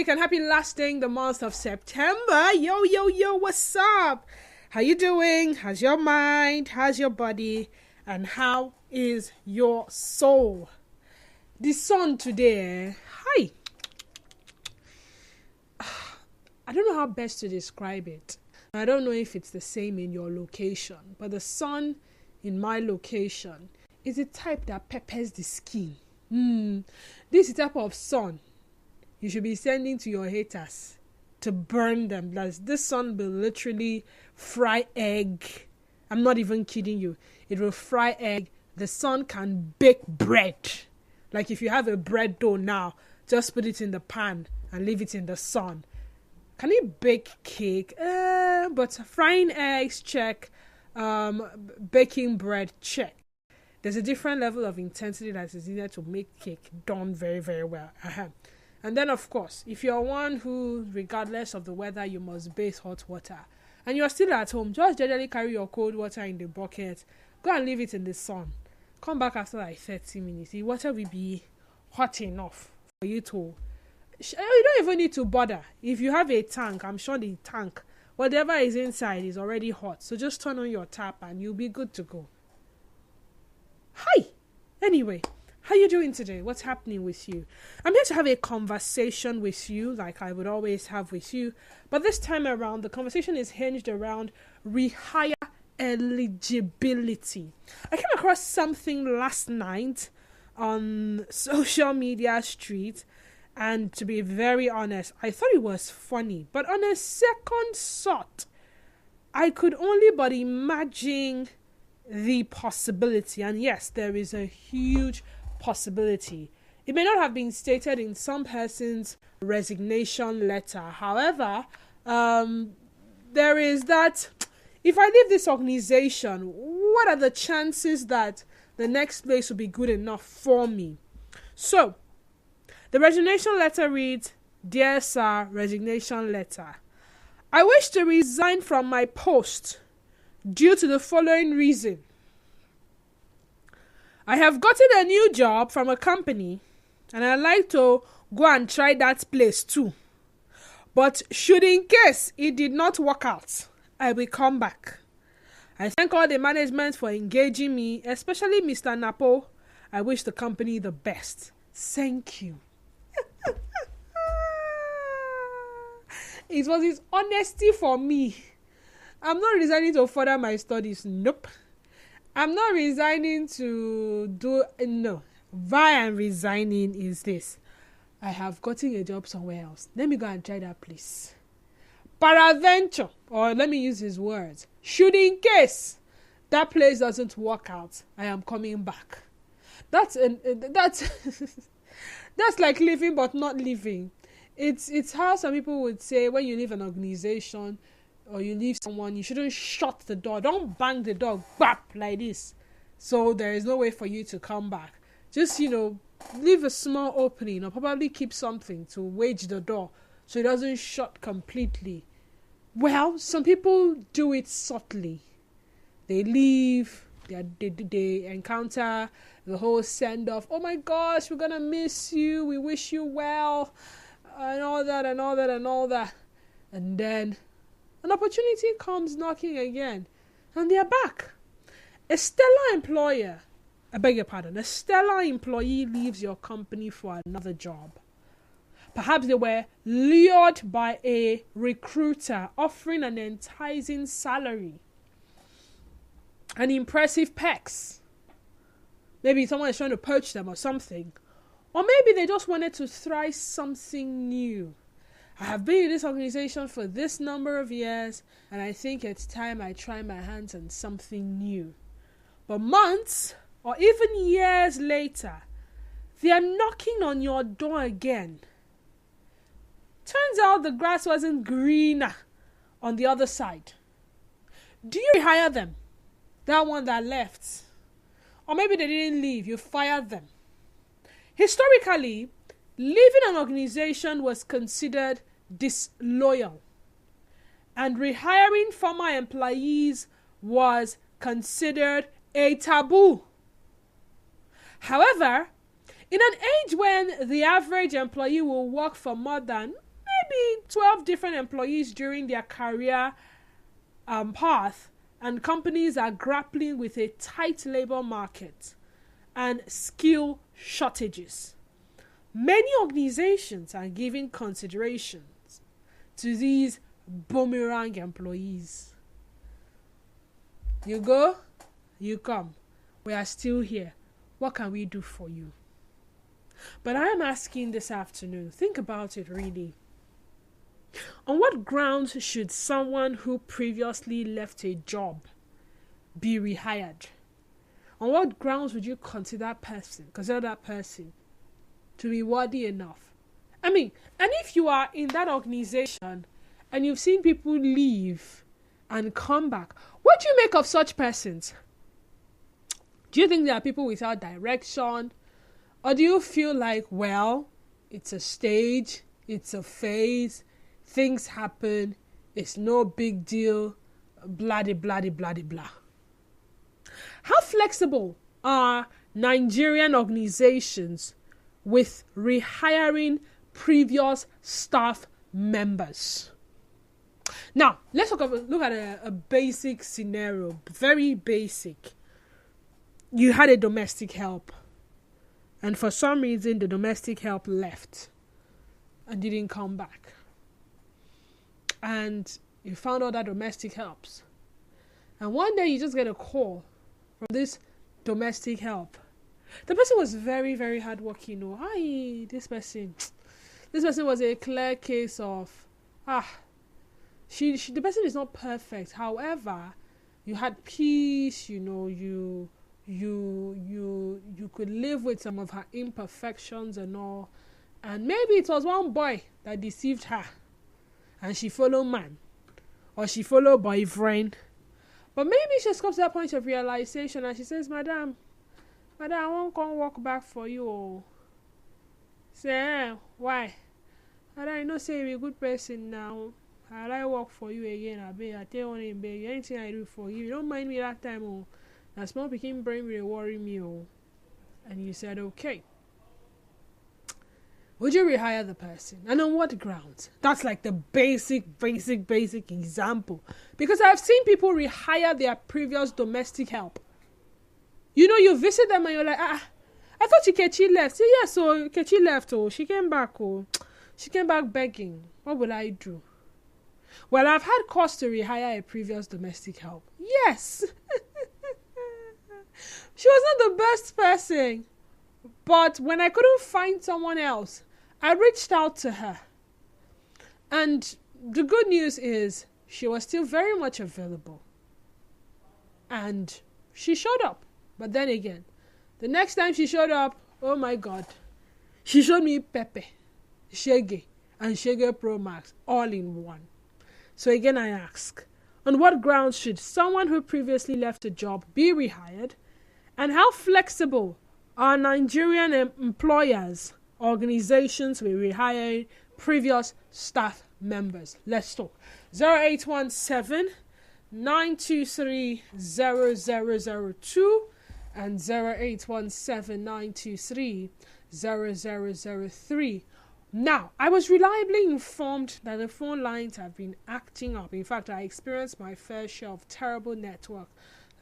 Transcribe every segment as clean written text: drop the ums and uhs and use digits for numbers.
week and happy last day in the month of September. Yo, yo, yo, what's up? How you doing? How's your mind? How's your body? And how is your soul? The sun today, hi. I don't know how best to describe it. I don't know if it's the same in your location, but the sun in my location is a type that peppers the skin. This is the type of sun you should be sending to your haters to burn them. This sun will literally fry egg. I'm not even kidding you. It will fry egg. The sun can bake bread. Like if you have a bread dough now, just put it in the pan and leave it in the sun. Can it bake cake? But frying eggs, check. Baking bread, check. There's a different level of intensity that is needed to make cake done very, very well. And then, of course, if you're one who, regardless of the weather, you must bathe hot water, and you're still at home, just generally carry your cold water in the bucket, go and leave it in the sun. Come back after like 30 minutes. The water will be hot enough for you to... You don't even need to bother. If you have a tank, I'm sure the tank, whatever is inside is already hot. So just turn on your tap and you'll be good to go. Hi! Anyway, how you doing today? What's happening with you? I'm here to have a conversation with you like I would always have with you. But this time around, the conversation is hinged around rehire eligibility. I came across something last night on social media street. And to be very honest, I thought it was funny. But on a second thought, I could only but imagine the possibility. And yes, there is a huge possibility. It may not have been stated in some person's resignation letter. However, there is that, if I leave this organization, what are the chances that the next place will be good enough for me? So, the resignation letter reads, "Dear Sir, resignation letter. I wish to resign from my post due to the following reason. I have gotten a new job from a company and I'd like to go and try that place too. But should in case it did not work out, I will come back. I thank all the management for engaging me, especially Mr. Napo. I wish the company the best. Thank you." It was his honesty for me. I'm not resigning to further my studies. Nope. I'm not resigning to do... No. Why I'm resigning is this. I have gotten a job somewhere else. Let me go and try that place. Peradventure, or let me use his words, should in case that place doesn't work out, I am coming back. That's like living but not living. It's how some people would say when you leave an organization or you leave someone, you shouldn't shut the door. Don't bang the door, bap, like this. So there is no way for you to come back. Just, leave a small opening or probably keep something to wedge the door so it doesn't shut completely. Well, some people do it subtly. They leave, they encounter the whole send-off. Oh my gosh, we're going to miss you. We wish you well. And all that. And then an opportunity comes knocking again. And they're back. A stellar employee leaves your company for another job. Perhaps they were lured by a recruiter offering an enticing salary and impressive perks. Maybe someone is trying to poach them or something. Or maybe they just wanted to try something new. I have been in this organization for this number of years, and I think it's time I try my hands on something new. But months or even years later, they are knocking on your door again. Turns out the grass wasn't greener on the other side. Do you rehire them? That one that left. Or maybe they didn't leave, you fired them. Historically, leaving an organization was considered disloyal, and rehiring former employees was considered a taboo. However, in an age when the average employee will work for more than maybe 12 different employees during their career path, and companies are grappling with a tight labor market and skill shortages. Many organizations are giving considerations to these boomerang employees. You go, you come. We are still here. What can we do for you? But I am asking this afternoon, think about it really. On what grounds should someone who previously left a job be rehired? On what grounds would you consider that person to be worthy enough? I mean, and if you are in that organization and you've seen people leave and come back, what do you make of such persons? Do you think they are people without direction? Or do you feel like, well, it's a stage, it's a phase, things happen, it's no big deal, blah, blah, blah, blah, blah. How flexible are Nigerian organizations with rehiring previous staff members? Now, let's look at a basic scenario, very basic. You had a domestic help, and for some reason the domestic help left and didn't come back. And you found out that domestic helps. And one day you just get a call from this domestic help. The person was very, very hardworking. Oh, hi, this person was a clear case of, the person is not perfect. However, you had peace, you could live with some of her imperfections and all. And maybe it was one boy that deceived her and she followed man, or she followed boyfriend. But maybe she just comes to that point of realization and she says, Madam, I won't come walk back for you. Oh. Say, why? Madam, I know say you're a good person now. I like work for you again. I tell you beg anything I do for you. You don't mind me that time. Oh. That small picking brain will worry me. Oh. And you said, okay. Would you rehire the person? And on what grounds? That's like the basic example. Because I've seen people rehire their previous domestic help. You visit them and you're like, I thought Kechi left. Say, yeah, so Kechi left. Oh, she came back. Oh, she came back begging. What will I do? Well, I've had cause to rehire a previous domestic help. Yes. She was not the best person. But when I couldn't find someone else, I reached out to her. And the good news is she was still very much available. And she showed up. But then again, the next time she showed up, oh my God, she showed me Pepe, Shege, and Shege Pro Max all in one. So again, I ask, on what grounds should someone who previously left a job be rehired? And how flexible are Nigerian employers, organizations with rehiring previous staff members? Let's talk. 0817 923 0002 and 0817 923 0003. Now, I was reliably informed that the phone lines have been acting up. In fact, I experienced my fair share of terrible network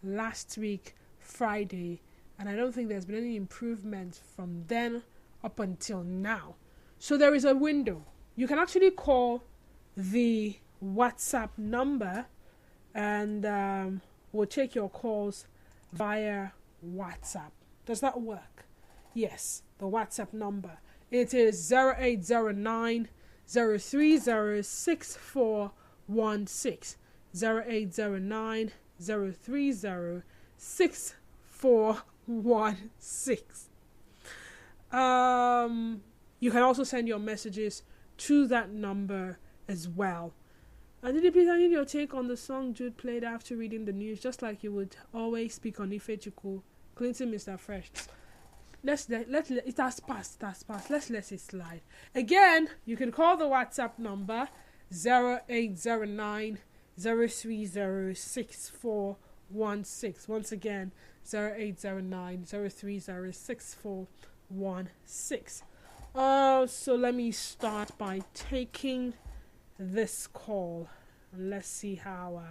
last week, Friday, and I don't think there's been any improvement from then up until now. So there is a window. You can actually call the WhatsApp number and we'll take your calls via WhatsApp. Does that work? Yes, the WhatsApp number. It is 0809 030 6416. 0809 030 6416. You can also send your messages to that number as well. And Didi, please, I need your take on the song Jude played after reading the news, just like you would always speak on Ifechuku, Clinton, Mr. Fresh. It has passed. Let's let it slide. Again, you can call the WhatsApp number 0809 030 6416. Once again, 0809 030 6416. So let me start by taking this call. And let's see how...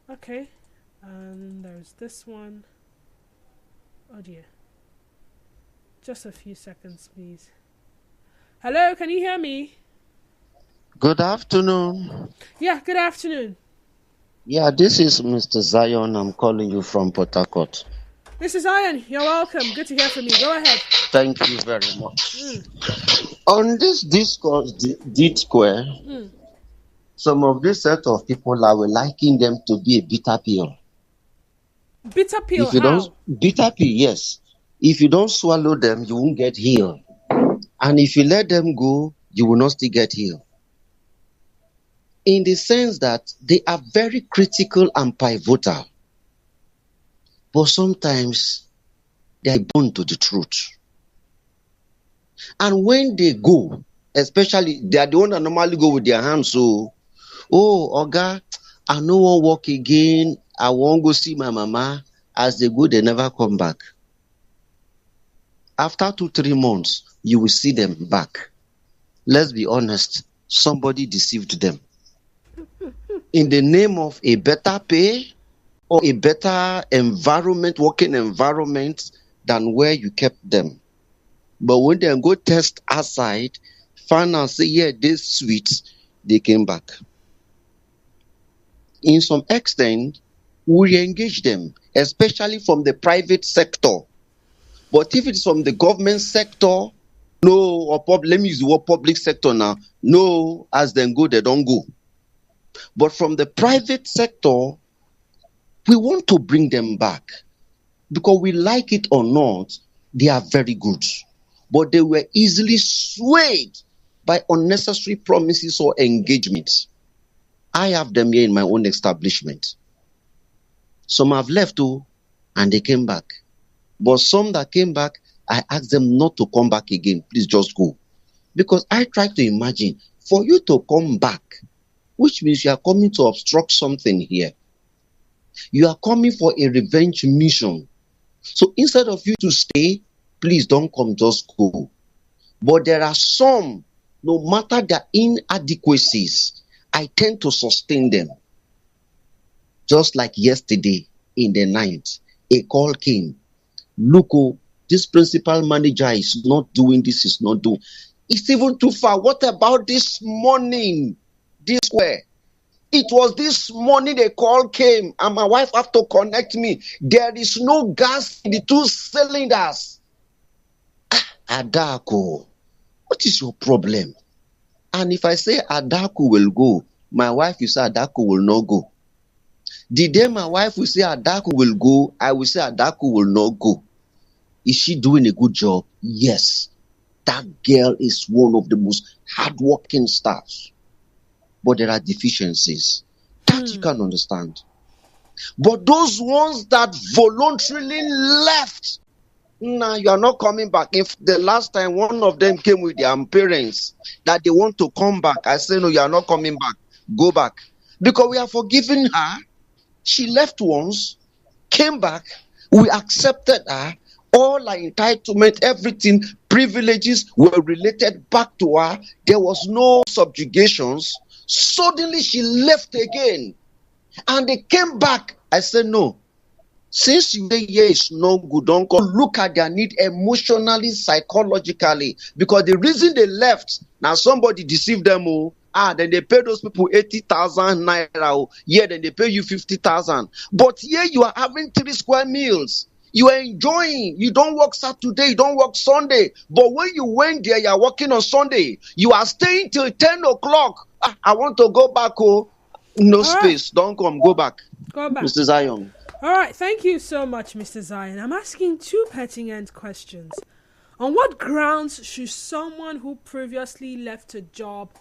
okay. And there's this one. Oh dear. Just a few seconds, please. Hello, can you hear me? Good afternoon. Yeah, good afternoon. Yeah, this is Mr. Zion. I'm calling you from Port Harcourt. Mrs. Iron, you're welcome. Good to hear from you. Go ahead. Thank you very much. On this discourse, D Square, some of this set of people I will liken them to be a bitter pill. Bitter pill, If you don't, how? bitter pill, yes. If you don't swallow them, you won't get healed. And if you let them go, you will not still get healed. In the sense that they are very critical and pivotal. But sometimes they are born to the truth. And when they go, especially they are the one that normally go with their hands. So, oh, Oga, I no wan work again. I wan go see my mama. As they go, they never come back. After 2-3 months, you will see them back. Let's be honest, somebody deceived them. In the name of a better pay or a better environment, working environment than where you kept them. But when they go test outside, find out say, yeah, this sweet, they came back. In some extent, we engage them, especially from the private sector. But if it's from the government sector, no, or let me use the word public sector now. No, as they go, they don't go. But from the private sector, we want to bring them back. Because we like it or not, they are very good. But they were easily swayed by unnecessary promises or engagements. I have them here in my own establishment. Some have left too, and they came back. But some that came back, I asked them not to come back again. Please just go. Because I try to imagine, for you to come back, which means you are coming to obstruct something here. You are coming for a revenge mission. So instead of you to stay, please don't come, just go. But there are some, no matter their inadequacies, I tend to sustain them. Just like yesterday in the night, a call came. Look, oh, this principal manager is not doing this, is not doing. It's even too far. What about this morning? This way. It was this morning a call came and my wife had to connect me. There is no gas in the 2 cylinders. Adako, what is your problem? And if I say Adako will go, my wife will say Adako will not go. The day my wife will say Adako will go, I will say Adako will not go. Is she doing a good job? Yes. That girl is one of the most hardworking staffs. But there are deficiencies. That you can understand. But those ones that voluntarily left, now you are not coming back. If the last time one of them came with their parents that they want to come back, I say, no, you are not coming back. Go back. Because we are forgiving her. She left once, came back. We accepted her. All her entitlement, everything, privileges were related back to her. There was no subjugations. Suddenly she left again. And they came back. I said, no. Since you say yes, no good, don't go. Look at their need emotionally, psychologically. Because the reason they left, now somebody deceived them. Then they pay those people 80,000 naira. Yeah, then they pay you 50,000. But here you are having 3 square meals. You are enjoying. You don't work Saturday, you don't work Sunday. But when you went there, you are working on Sunday. You are staying till 10 o'clock. I want to go back. No all space. Right. Don't come. Go back. Go back. Mr. Zion. All right. Thank you so much, Mr. Zion. I'm asking 2 pertinent questions. On what grounds should someone who previously left a job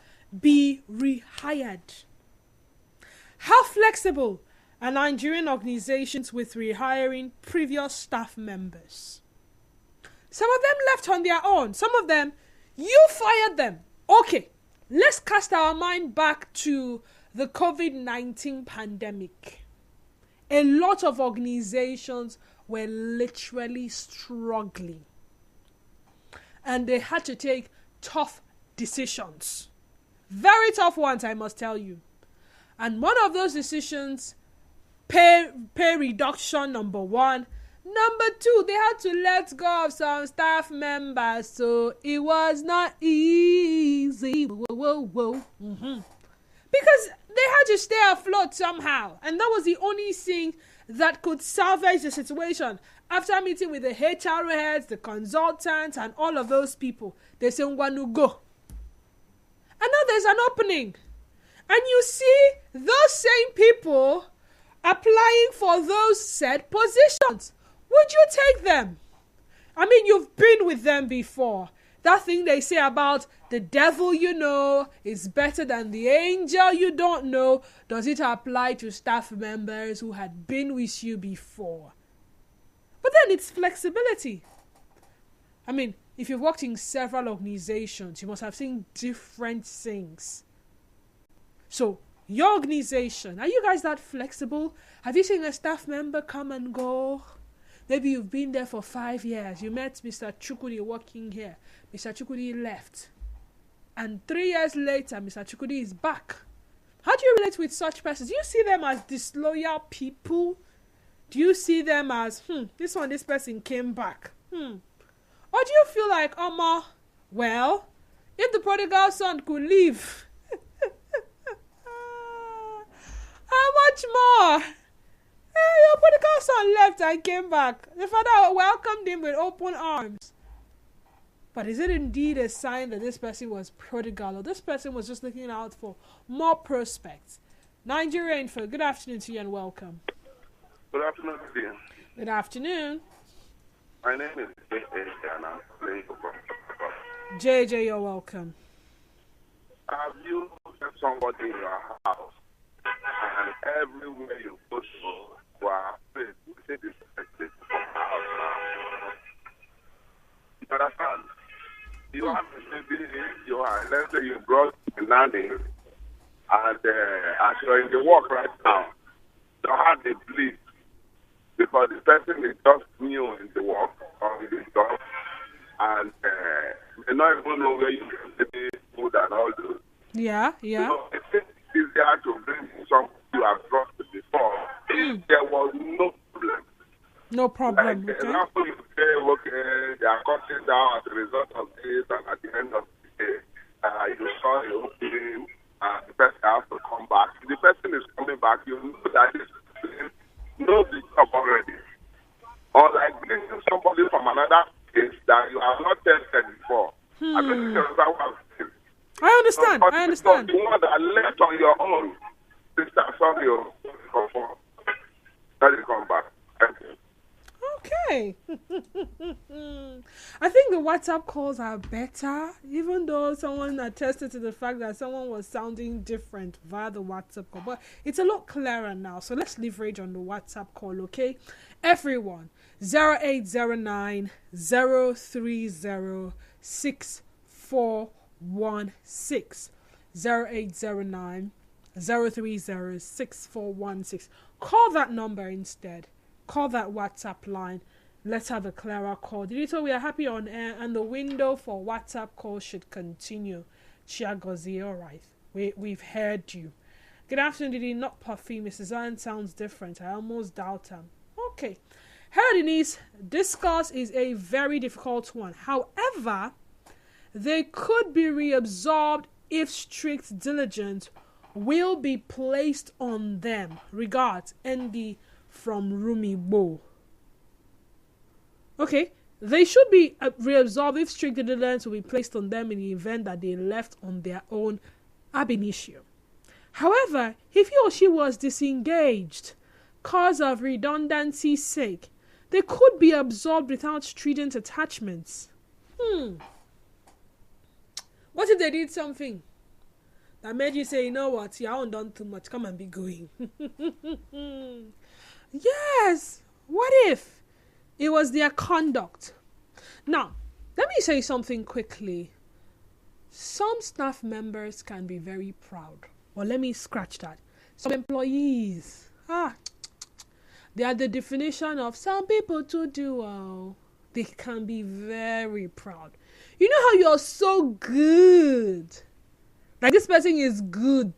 be rehired? How flexible are Nigerian organizations with rehiring previous staff members? Some of them left on their own. Some of them, you fired them. Okay, let's cast our mind back to the COVID-19 pandemic. A lot of organizations were literally struggling. and they had to take tough decisions. Very tough ones, I must tell you. And one of those decisions, pay reduction, number one. Number two, they had to let go of some staff members, so it was not easy. Because they had to stay afloat somehow, and that was the only thing that could salvage the situation. After meeting with the HR heads, the consultants, and all of those people, they said, "Ngwanu, go." And now there's an opening, and you see those same people applying for those said positions. Would you take them? I mean, you've been with them before. That thing they say about the devil you know is better than the angel you don't know, does it apply to staff members who had been with you before? But then it's flexibility. I mean, if you've worked in several organizations, you must have seen different things. So, your organization, are you guys that flexible? Have you seen a staff member come and go? Maybe you've been there for 5 years. You met Mr. Chukudi working here. Mr. Chukudi left. And 3 years later, Mr. Chukudi is back. How do you relate with such persons? Do you see them as disloyal people? Do you see them as, this person came back? Or do you feel like, well, if the prodigal son could leave, how much more? Your prodigal son left and came back. The father welcomed him with open arms. But is it indeed a sign that this person was prodigal, or this person was just looking out for more prospects? Nigeria Info, good afternoon to you and welcome. Good afternoon, dear. Good afternoon. My name is JJ and I'm playing for JJ, you're welcome. Have you met somebody in your house and everywhere you go to, you are afraid to say this person from the house now? You understand? You have maybe let's say you brought a nanny and as you're in the work right now, your heart is bleed because the person is just new in the work or in the job and they don't even know where you get the food and all those. Yeah. So it's easier to bring something you have trusted before if there was no problem. No problem, Like, okay. example, you say, okay, they are cutting down as a result of this, and at the end of the day, you saw the opening, the person has to come back. If the person is coming back, you know that this person knows the job already. Or like bringing somebody from another place that you have not tested before. I don't think you understand what I'm saying. I understand. The one that left on your own, sister, sorry, let it come back. Thank you. Okay. I think the WhatsApp calls are better, even though someone attested to the fact that someone was sounding different via the WhatsApp call. But it's a lot clearer now. So let's leverage on the WhatsApp call, okay? Everyone, 0809 030 6416. 0809 030 6416. Call that number instead. Call that WhatsApp line. Let's have a clearer call. Digital, we are happy on air, and the window for WhatsApp calls should continue. Chiagozi, all right. We've heard you. Good afternoon, Didi. Not puffy. Mrs. Ann sounds different. I almost doubt him. Okay. Hello, Denise. This course is a very difficult one. However, they could be reabsorbed if strict diligence will be placed on them. Regards, ND from Rumi Bo. Okay, they should be reabsorbed if strict diligence will be placed on them in the event that they left on their own ab initio. However, if he or she was disengaged, cause of redundancy's sake, they could be absorbed without stringent attachments. What if they did something that made you say, you know what, you haven't done too much, come and be going? Yes, what if it was their conduct? Now, let me say something quickly. Some staff members can be very proud. Or let me scratch that. Some employees, they are the definition of some people to do well. They can be very proud. You know how you're so good. Like this person is good.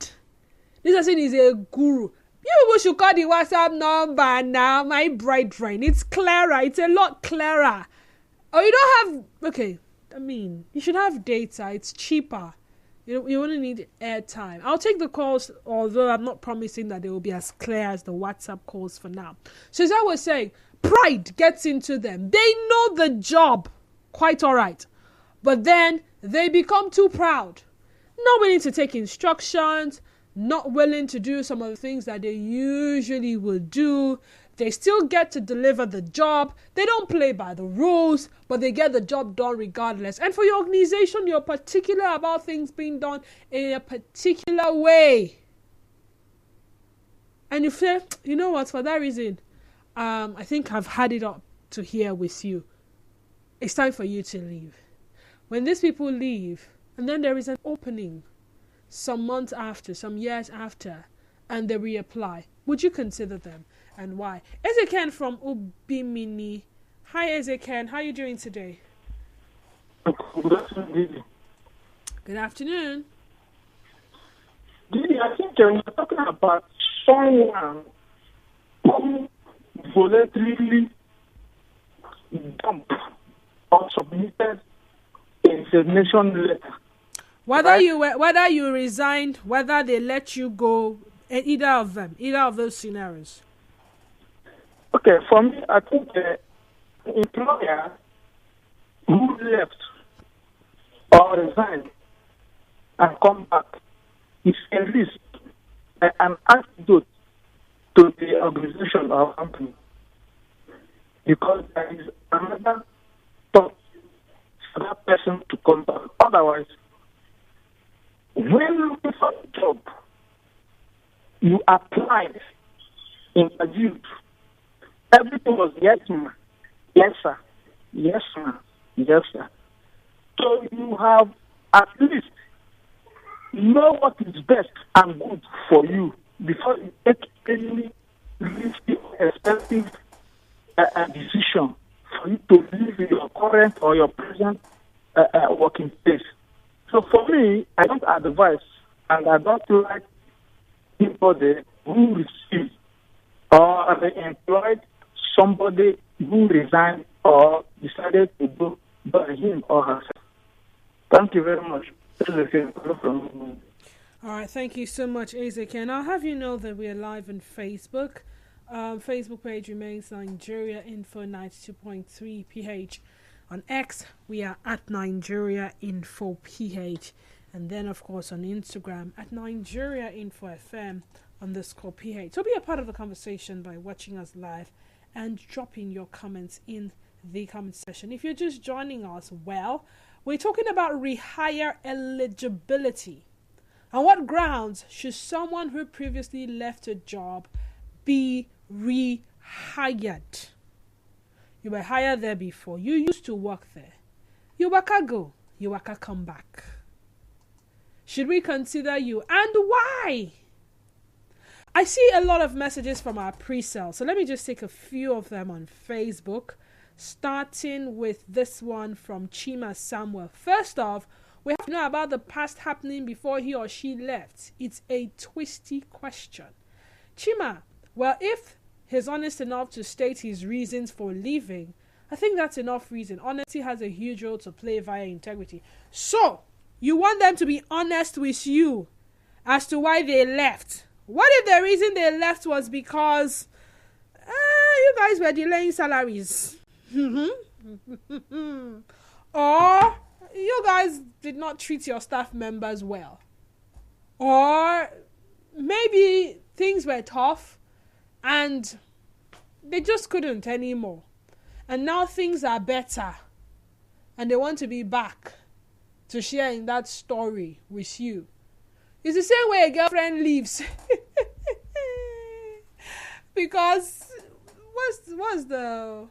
This person is a guru. You people should call the WhatsApp number now, my bright friend. It's clearer. It's a lot clearer. Oh, you don't have... Okay, I mean, you should have data. It's cheaper. You only need airtime. I'll take the calls, although I'm not promising that they will be as clear as the WhatsApp calls for now. So as I was saying, pride gets into them. They know the job quite all right. But then they become too proud. Not willing to take instructions, not willing to do some of the things that they usually would do. They still get to deliver the job. They don't play by the rules, but they get the job done regardless. And for your organization, you're particular about things being done in a particular way. And you say, you know what, for that reason, I think I've had it up to here with you. It's time for you to leave. When these people leave, and then there is an opening some months after, some years after, and they reapply, would you consider them? And why? Ezekiel from Ubimini. Hi, Ezekiel. How are you doing today? Good afternoon, Didi. Good afternoon. Didi, I think you're talking about someone who voluntarily dumped or submitted a resignation letter. Whether you resigned, whether they let you go, either of them, either of those scenarios. Okay, for me, I think the employer who left or resigned and come back is a risk, an antidote to the organization or company, because there is another thought for that person to come back. Otherwise, when looking for a job, you applied, interviewed. Everything was yes, ma'am. Yes, sir. Yes, ma'am. Yes, sir. So you have at least know what is best and good for you before you take any risky or expensive decision for you to leave your current or your present working place. So for me, I don't advise and I don't like people who receive or they employed somebody who resigned or decided to go by him or herself. Thank you very much. All right, thank you so much, Isaac. And I'll have you know that we are live on Facebook. Facebook page remains Nigeria Info 92.3 PH. On X, we are at Nigeria Info PH. And then, of course, on Instagram at Nigeria Info FM _PH. So be a part of the conversation by watching us live and dropping your comments in the comment section. If you're just joining us, well, we're talking about rehire eligibility. On what grounds should someone who previously left a job be rehired? You were hired there before. You used to work there. You waka go. You waka come back. Should we consider you, and why? I see a lot of messages from our pre-sale, so let me just take a few of them on Facebook, starting with this one from Chima Samuel. First off, we have to know about the past happening before he or she left. It's a twisty question. Chima, well, if he's honest enough to state his reasons for leaving, I think that's enough reason. Honesty has a huge role to play via integrity. So, you want them to be honest with you as to why they left. What if the reason they left was because you guys were delaying salaries? Or you guys did not treat your staff members well? Or maybe things were tough and they just couldn't anymore. And now things are better and they want to be back to share in that story with you. It's the same way a girlfriend leaves. Because what's the...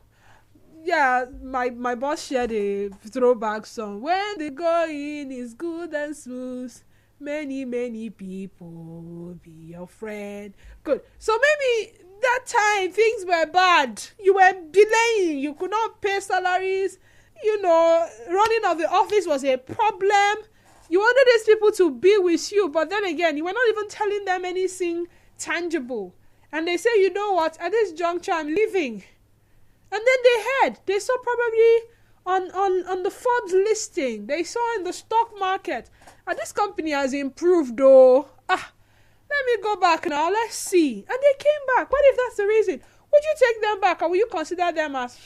Yeah, my boss shared a throwback song. When the going is good and smooth, many people be your friend. Good. So maybe that time things were bad. You were delaying. You could not pay salaries. running of the office was a problem. You wanted these people to be with you, but then again, you were not even telling them anything tangible. And they say, you know what, at this juncture, I'm leaving. And then they saw probably on the Forbes listing, they saw in the stock market, this company has improved though. Let me go back now, let's see. And they came back. What if that's the reason? Would you take them back, or will you consider them as,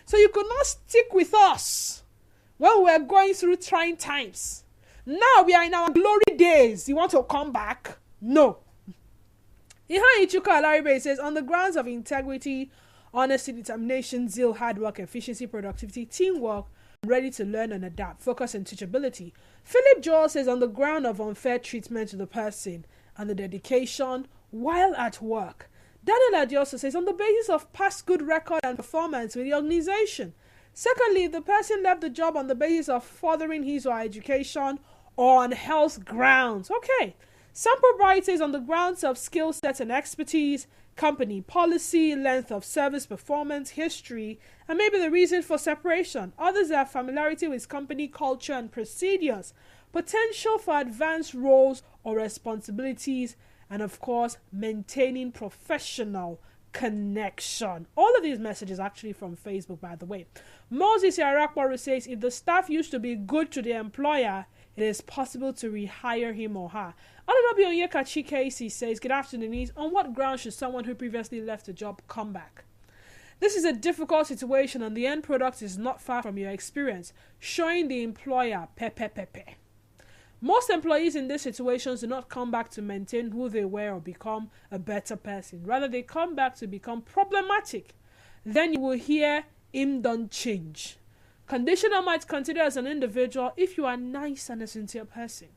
So you could not stick with us when we were going through trying times. Now we are in our glory days. You want to come back? No. Rehire Eligibility says, on the grounds of integrity, honesty, determination, zeal, hard work, efficiency, productivity, teamwork, ready to learn and adapt, focus and teachability. Philip Joel says, on the ground of unfair treatment to the person and the dedication while at work. Daniel Adioso says, on the basis of past good record and performance with the organization. Secondly, the person left the job on the basis of furthering his or her education or on health grounds. Okay. Sample Bright says, on the grounds of skill sets and expertise, company policy, length of service, performance, history, and maybe the reason for separation. Others have familiarity with company culture and procedures, potential for advanced roles or responsibilities, and of course, maintaining professional connection. All of these messages actually from Facebook, by the way. Moses Yarakwaru says, if the staff used to be good to the employer, it is possible to rehire him or her. Anadobi Onyeka Casey says, good afternoon, Denise. On what grounds should someone who previously left a job come back? This is a difficult situation and the end product is not far from your experience, showing the employer pepe. Most employees in these situations do not come back to maintain who they were or become a better person. Rather, they come back to become problematic. Then you will hear, him don't change. Conditional might consider as an individual if you are nice and a sincere person.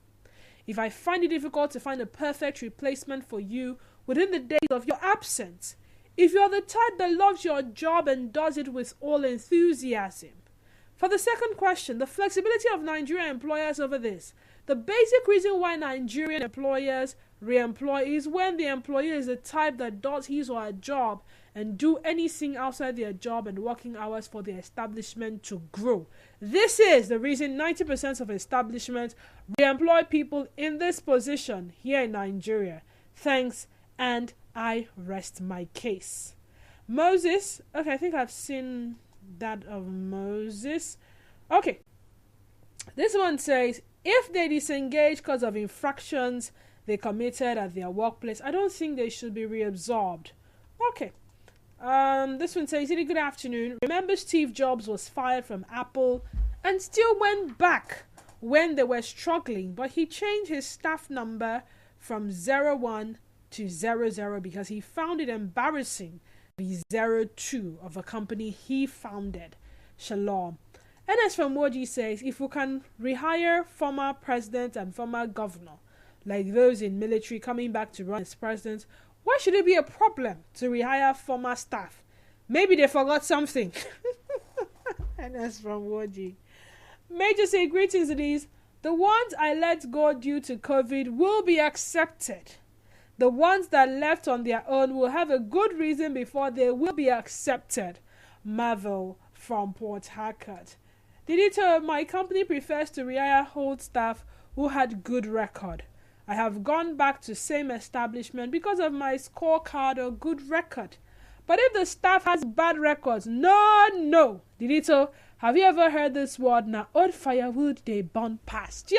If I find it difficult to find a perfect replacement for you within the days of your absence, if you are the type that loves your job and does it with all enthusiasm. For the second question, the flexibility of Nigerian employers over this. The basic reason why Nigerian employers re-employ is when the employer is the type that does his or her job and do anything outside their job and working hours for the establishment to grow. This is the reason 90% of establishments re-employ people in this position here in Nigeria. Thanks, and I rest my case. Moses, okay, I think I've seen that of Moses. Okay, this one says, if they disengage because of infractions they committed at their workplace, I don't think they should be reabsorbed. Okay. This one says, good afternoon. Remember Steve Jobs was fired from Apple and still went back when they were struggling, but he changed his staff number from 01 to 00 because he found it embarrassing to be 02 of a company he founded. Shalom. NS from Woji says, if we can rehire former president and former governor, like those in military coming back to run as president, why should it be a problem to rehire former staff? Maybe they forgot something. NS from Woji. Major say, greetings Denise. The ones I let go due to COVID will be accepted. The ones that left on their own will have a good reason before they will be accepted. Marvel from Port Harcourt. Didito, my company prefers to rehire old staff who had good record. I have gone back to same establishment because of my scorecard or good record. But if the staff has bad records, no. Didito, have you ever heard this word? Now, old firewood, they burn past.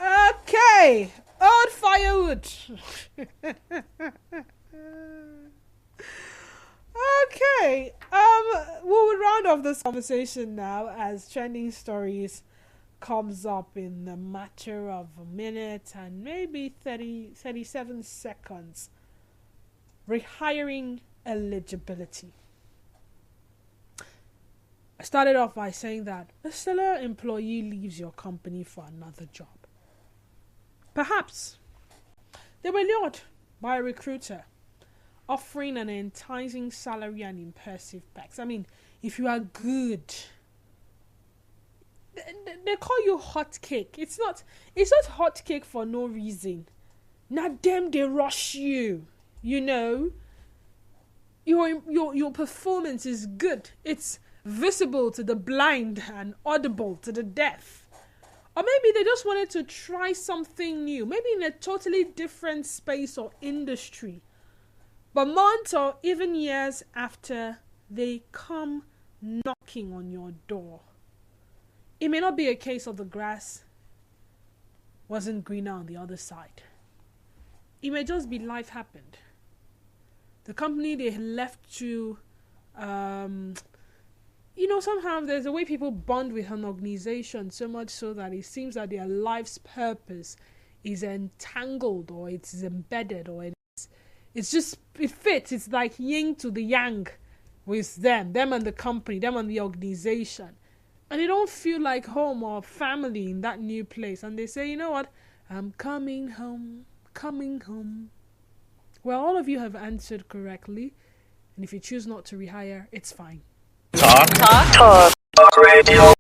Okay, old firewood. Okay, we'll round off this conversation now as trending stories comes up in a matter of a minute and maybe 37 seconds. Rehiring eligibility. I started off by saying that a stellar employee leaves your company for another job. Perhaps they were lured by a recruiter offering an enticing salary and impressive perks. I mean, if you are good, they call you hot cake. It's not hot cake for no reason. Now them they rush you, your performance is good. It's visible to the blind and audible to the deaf. Or maybe they just wanted to try something new, maybe in a totally different space or industry. But months or even years after, they come knocking on your door. It may not be a case of the grass wasn't greener on the other side. It may just be life happened. The company they left to, somehow there's a way people bond with an organization so much so that it seems that their life's purpose is entangled or it's embedded or it fits. It's like yin to the yang with them and the company, them and the organization. And they don't feel like home or family in that new place. And they say, you know what? I'm coming home. Well, all of you have answered correctly. And if you choose not to rehire, it's fine. Talk Radio.